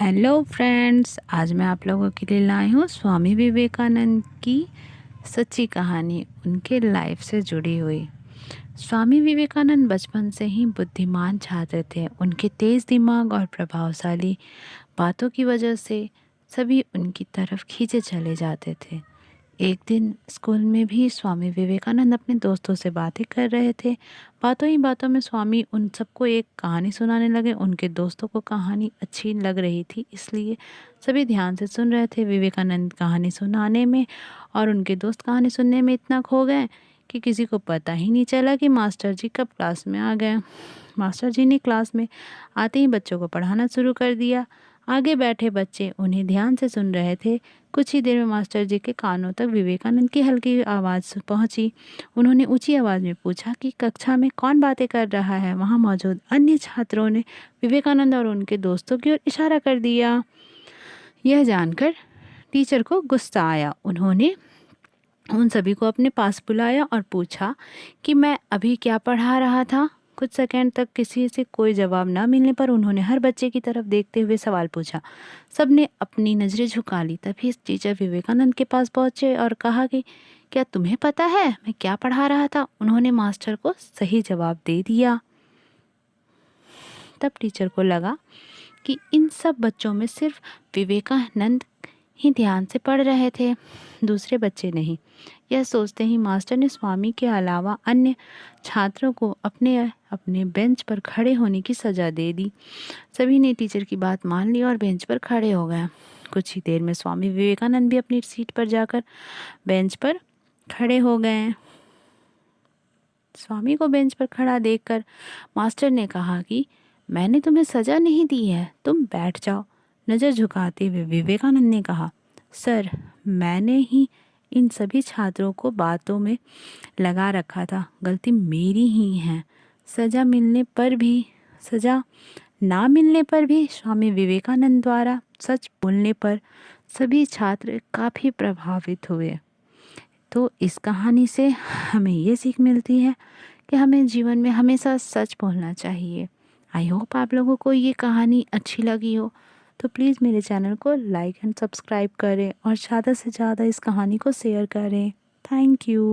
Hello friends, आज मैं आप लोगों के लिए लाई हूँ स्वामी विवेकानंद की सच्ची कहानी, उनके लाइफ से जुड़ी हुई। स्वामी विवेकानंद बचपन से ही बुद्धिमान छात्र थे। उनके तेज़ दिमाग और प्रभावशाली बातों की वजह से सभी उनकी तरफ खींचे चले जाते थे। एक दिन स्कूल में भी स्वामी विवेकानंद अपने दोस्तों से बातें कर रहे थे। बातों ही बातों में स्वामी उन सबको एक कहानी सुनाने लगे। उनके दोस्तों को कहानी अच्छी लग रही थी, इसलिए सभी ध्यान से सुन रहे थे विवेकानंद कहानी सुनाने में। और उनके दोस्त कहानी सुनने में इतना खो गए कि किसी को पता ही नहीं चला कि मास्टर जी कब क्लास में आ गए। मास्टर जी ने क्लास में आते ही बच्चों को पढ़ाना शुरू कर दिया। आगे बैठे बच्चे उन्हें ध्यान से सुन रहे थे। कुछ ही देर में मास्टर जी के कानों तक विवेकानंद की हल्की आवाज़ पहुंची। उन्होंने ऊंची आवाज़ में पूछा कि कक्षा में कौन बातें कर रहा है। वहां मौजूद अन्य छात्रों ने विवेकानंद और उनके दोस्तों की ओर इशारा कर दिया। यह जानकर टीचर को गुस्सा आया। उन्होंने उन सभी को अपने पास बुलाया और पूछा कि मैं अभी क्या पढ़ा रहा था। कुछ सेकंड तक किसी से कोई जवाब न मिलने पर उन्होंने हर बच्चे की तरफ देखते हुए सवाल पूछा। सबने अपनी नज़रें झुका ली। तभी टीचर विवेकानंद के पास पहुंचे और कहा कि क्या तुम्हें पता है मैं क्या पढ़ा रहा था। उन्होंने मास्टर को सही जवाब दे दिया। तब टीचर को लगा कि इन सब बच्चों में सिर्फ विवेकानंद ही ध्यान से पढ़ रहे थे, दूसरे बच्चे नहीं। यह सोचते ही मास्टर ने स्वामी के अलावा अन्य छात्रों को अपने अपने बेंच पर खड़े होने की सज़ा दे दी। सभी ने टीचर की बात मान ली और बेंच पर खड़े हो गए। कुछ ही देर में स्वामी विवेकानंद भी अपनी सीट पर जाकर बेंच पर खड़े हो गए। स्वामी को बेंच पर खड़ा देखकर मास्टर ने कहा कि मैंने तुम्हें सज़ा नहीं दी है, तुम बैठ जाओ। नज़र झुकाते हुए विवेकानंद ने कहा, सर, मैंने ही इन सभी छात्रों को बातों में लगा रखा था। गलती मेरी ही है। सज़ा ना मिलने पर भी स्वामी विवेकानंद द्वारा सच बोलने पर सभी छात्र काफ़ी प्रभावित हुए। तो इस कहानी से हमें ये सीख मिलती है कि हमें जीवन में हमेशा सच बोलना चाहिए। आई होप आप लोगों को ये कहानी अच्छी लगी हो। तो प्लीज़ मेरे चैनल को लाइक एंड सब्सक्राइब करें और ज़्यादा से ज़्यादा इस कहानी को शेयर करें। Thank you.